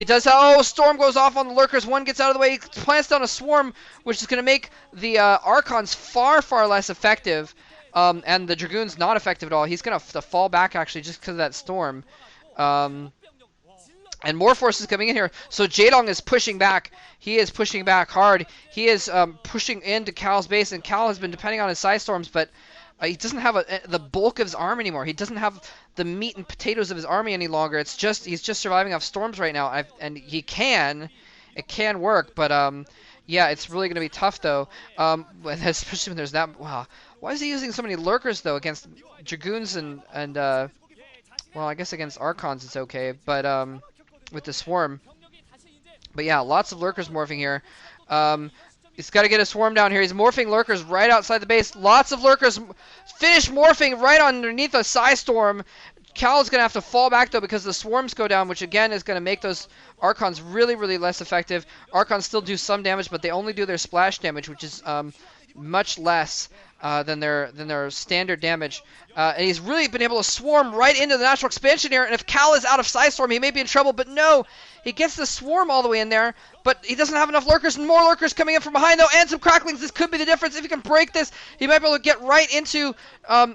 He does. Oh, Storm goes off on the Lurkers. One gets out of the way. He plants down a Swarm, which is going to make the Archons far, far less effective. And the Dragoon's not effective at all. He's going to fall back, actually, just because of that Storm. And more forces coming in here. So Jaedong is pushing back. He is pushing back hard. He is pushing into Kal's base, and Kal has been depending on his side storms, but he doesn't have the bulk of his arm anymore. He doesn't have the meat and potatoes of his army any longer. He's just surviving off storms right now, and it can work, but yeah, it's really going to be tough though. Especially when there's that. Wow, why is he using so many lurkers though against dragoons and well, I guess against archons it's okay, but with the swarm. But yeah, lots of lurkers morphing here. He's got to get a swarm down here. He's morphing lurkers right outside the base. Lots of lurkers finish morphing right underneath a Psy Storm. Kal's going to have to fall back, though, because the swarms go down, which, again, is going to make those Archons really, really less effective. Archons still do some damage, but they only do their splash damage, which is much less than their standard damage. And he's really been able to swarm right into the natural expansion here, and if Kal is out of Psy Storm, he may be in trouble, but no! He gets the swarm all the way in there, but he doesn't have enough lurkers, and more lurkers coming in from behind, though, and some cracklings. This could be the difference. If he can break this, he might be able to get right into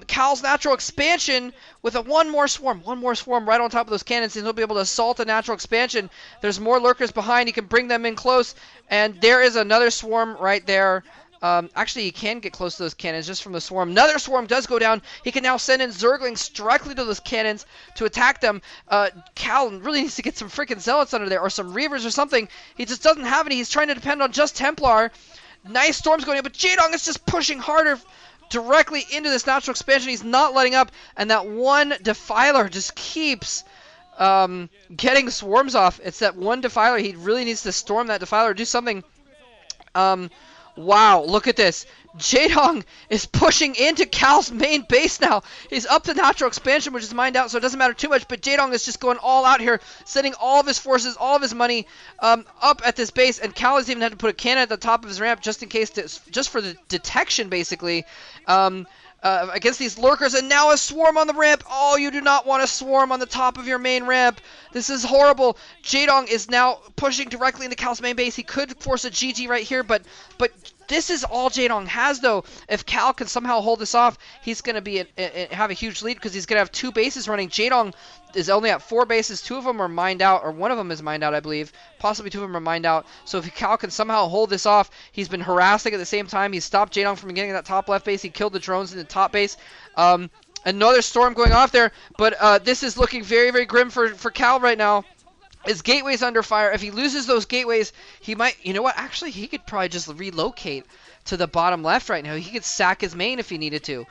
Kal's natural expansion with one more swarm right on top of those cannons, and he'll be able to assault the natural expansion. There's more lurkers behind. He can bring them in close, and there is another swarm right there. Actually, he can get close to those cannons just from the swarm. Another swarm does go down. He can now send in Zerglings directly to those cannons to attack them. Kal really needs to get some freaking Zealots under there, or some Reavers or something. He just doesn't have any. He's trying to depend on just Templar. Nice storms going in, but Jaedong is just pushing harder directly into this natural expansion. He's not letting up, and that one Defiler just keeps getting swarms off. It's that one Defiler. He really needs to storm that Defiler or do something. Wow, look at this. Jaedong is pushing into Kal's main base now. He's up to natural expansion, which is mined out, so it doesn't matter too much, but Jaedong is just going all out here, sending all of his forces, all of his money up at this base, and Kal has even had to put a cannon at the top of his ramp just in case, just for the detection, basically. Against these lurkers, and now a swarm on the ramp. Oh, you do not want a swarm on the top of your main ramp. This is horrible. Jaedong is now pushing directly into Kal's main base. He could force a GG right here, but this is all Jaedong has, though. If Kal can somehow hold this off, he's going to have a huge lead because he's going to have two bases running. Jaedong is only at 4 bases. 2 of them are mined out, or 1 of them is mined out, I believe. Possibly 2 of them are mined out. So if Kal can somehow hold this off, he's been harassing at the same time. He stopped Jaedong from getting that top left base. He killed the drones in the top base. Another storm going off there, but this is looking very, very grim for Kal right now. His gateway's under fire. If he loses those gateways, he might... You know what? Actually, he could probably just relocate to the bottom left right now. He could sack his main if he needed to.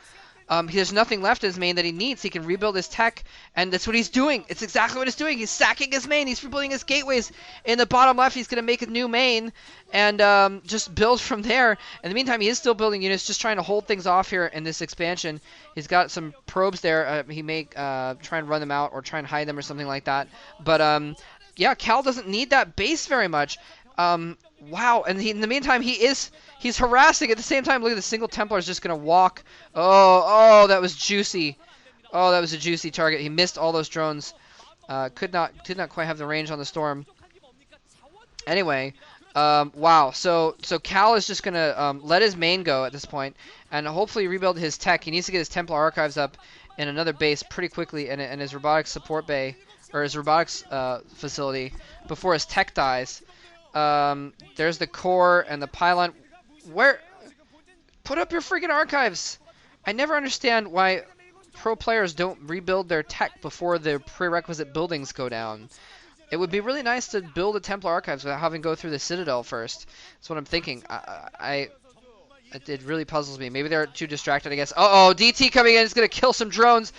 There's nothing left in his main that he needs. He can rebuild his tech, and that's what he's doing. It's exactly what he's doing. He's sacking his main. He's rebuilding his gateways. In the bottom left, he's going to make a new main and just build from there. In the meantime, he is still building units, just trying to hold things off here in this expansion. He's got some probes there. He may try and run them out or try and hide them or something like that. But yeah, Kal doesn't need that base very much. Wow, and in the meantime, he's harassing at the same time. Look at the single Templar is just going to walk. Oh, that was juicy. Oh, that was a juicy target. He missed all those drones. Did not quite have the range on the storm. Anyway, wow. So Kal is just going to let his main go at this point and hopefully rebuild his tech. He needs to get his Templar archives up in another base pretty quickly in his robotics support bay, or his robotics facility, before his tech dies. There's the core and the pylon. Where? Put up your freaking archives. I never understand why pro players don't rebuild their tech before their prerequisite buildings go down. It would be really nice to build a Templar archives without having to go through the Citadel first. That's what I'm thinking. It really puzzles me. Maybe they're too distracted, I guess. Uh-oh, DT coming in is going to kill some drones.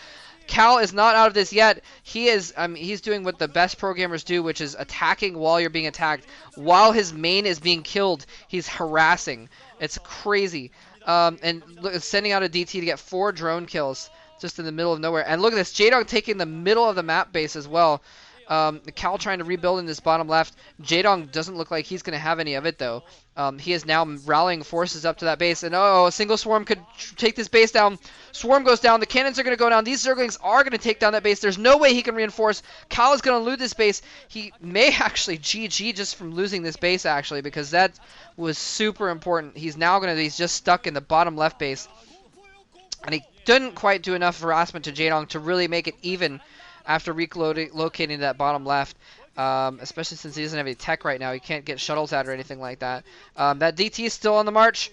Kal is not out of this yet. He's doing what the best programmers do, which is attacking while you're being attacked. While his main is being killed, he's harassing. It's crazy. And look, sending out a DT to get 4 drone kills just in the middle of nowhere. And look at this, Jaedong taking the middle of the map base as well. Kal trying to rebuild in this bottom left. Jaedong doesn't look like he's going to have any of it, though. He is now rallying forces up to that base. And, oh, a single swarm could take this base down. Swarm goes down. The cannons are going to go down. These Zerglings are going to take down that base. There's no way he can reinforce. Kal is going to lose this base. He may actually GG just from losing this base, actually, because that was super important. He's now going to be just stuck in the bottom left base. And he didn't quite do enough harassment to Jaedong to really make it even after relocating that bottom left. Especially since he doesn't have any tech right now. He can't get shuttles out or anything like that. That DT is still on the march.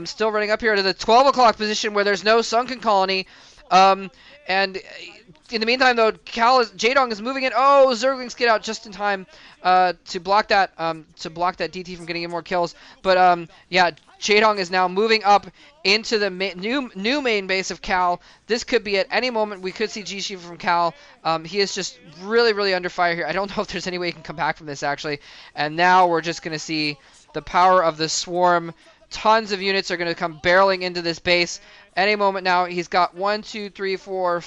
Still running up here to the 12 o'clock position where there's no sunken colony. And in the meantime, though, Jaedong is moving in. Oh, Zerglings get out just in time to block that DT from getting in more kills. But yeah, Jaedong is now moving up into the new main base of Kal. This could be at any moment. We could see GG from Kal. He is just really, really under fire here. I don't know if there's any way he can come back from this, actually. And now we're just going to see the power of the swarm. Tons of units are going to come barreling into this base. Any moment now, he's got 1, 2, 3, 4,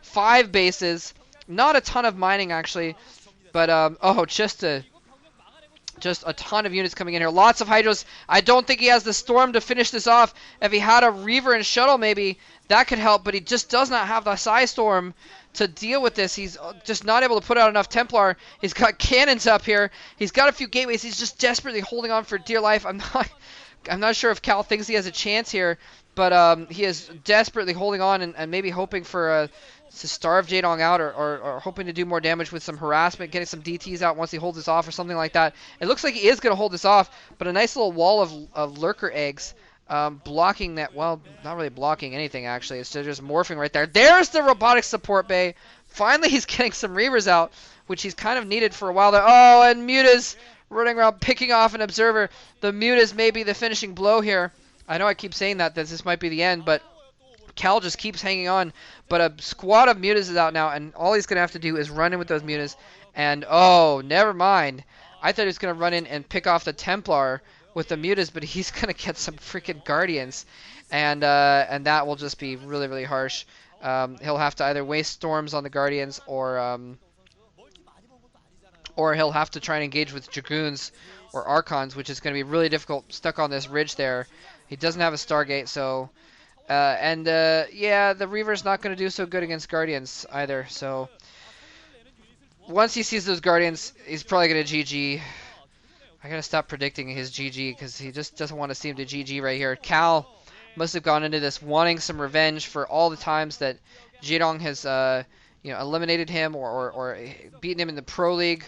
5 bases. Not a ton of mining, actually. But, oh, just a ton of units coming in here. Lots of Hydros. I don't think he has the Storm to finish this off. If he had a Reaver and Shuttle, maybe, that could help. But he just does not have the Psy Storm to deal with this. He's just not able to put out enough Templar. He's got cannons up here. He's got a few gateways. He's just desperately holding on for dear life. I'm not sure if Kal thinks he has a chance here. But he is desperately holding on and maybe hoping for to starve Jaedong out or hoping to do more damage with some harassment, getting some DTs out once he holds this off or something like that. It looks like he is going to hold this off, but a nice little wall of lurker eggs blocking that. Well, not really blocking anything, actually. It's just morphing right there. There's the robotic support bay. Finally, he's getting some Reavers out, which he's kind of needed for a while there. Oh, and Muta's running around picking off an Observer. The Mutas may be the finishing blow here. I know I keep saying that this might be the end, but Kal just keeps hanging on. But a squad of Mutas is out now, and all he's going to have to do is run in with those Mutas. And, oh, never mind. I thought he was going to run in and pick off the Templar with the Mutas, but he's going to get some freaking Guardians. And that will just be really, really harsh. He'll have to either waste Storms on the Guardians or he'll have to try and engage with Dragoons or Archons, which is going to be really difficult stuck on this ridge there. He doesn't have a Stargate, so... yeah, the Reaver's not going to do so good against Guardians either, so... Once he sees those Guardians, he's probably going to GG. I gotta stop predicting his GG, because he just doesn't want to see him to GG right here. Kal must have gone into this wanting some revenge for all the times that Jaedong has, eliminated him or beaten him in the Pro League.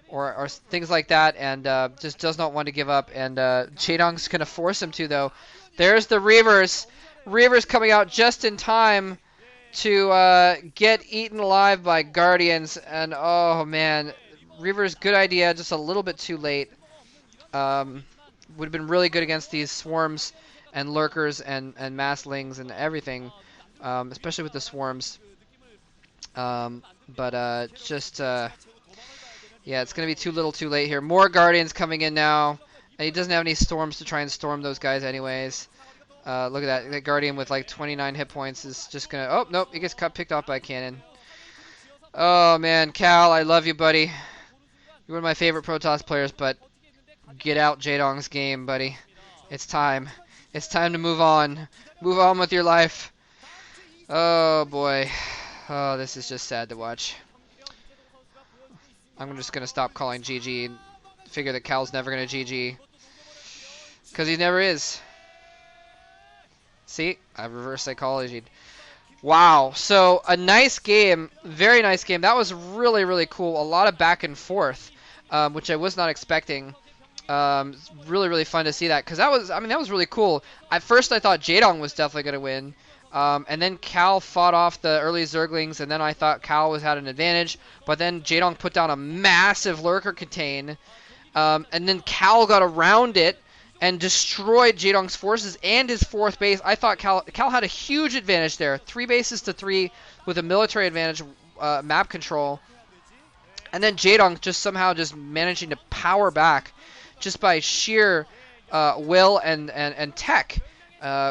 Or things like that, and just does not want to give up. And Jaedong's going to force him to, though. There's the Reavers. Reavers coming out just in time to get eaten alive by Guardians. And, oh, man. Reavers, good idea, just a little bit too late. Would have been really good against these swarms and lurkers and masslings and everything, especially with the swarms. Yeah, it's going to be too little too late here. More Guardians coming in now. And he doesn't have any Storms to try and storm those guys anyways. Look at that. That Guardian with like 29 hit points is just going to... Oh, nope. He gets picked off by a cannon. Oh, man. Kal, I love you, buddy. You're one of my favorite Protoss players, but get out Jaedong's game, buddy. It's time. It's time to move on. Move on with your life. Oh, boy. Oh, this is just sad to watch. I'm just going to stop calling GG and figure that Kal's never going to GG. Because he never is. See? I reverse psychology. Wow. So, a nice game. Very nice game. That was really, really cool. A lot of back and forth, which I was not expecting. Really, really fun to see that. Because that was really cool. At first, I thought Jaedong was definitely going to win. And then Kal fought off the early Zerglings, and then I thought Kal had an advantage. But then Jaedong put down a massive lurker contain, and then Kal got around it and destroyed Jaedong's forces and his fourth base. I thought Kal had a huge advantage there, 3 bases to 3 with a military advantage, map control. And then Jaedong just somehow just managing to power back just by sheer will and tech.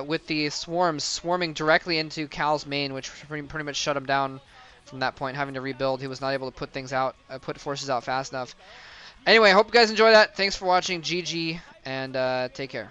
With the swarms swarming directly into Kal's main, which pretty much shut him down from that point, having to rebuild. He was not able to put things out, put forces out fast enough. Anyway, I hope you guys enjoy that. Thanks for watching. GG, and take care.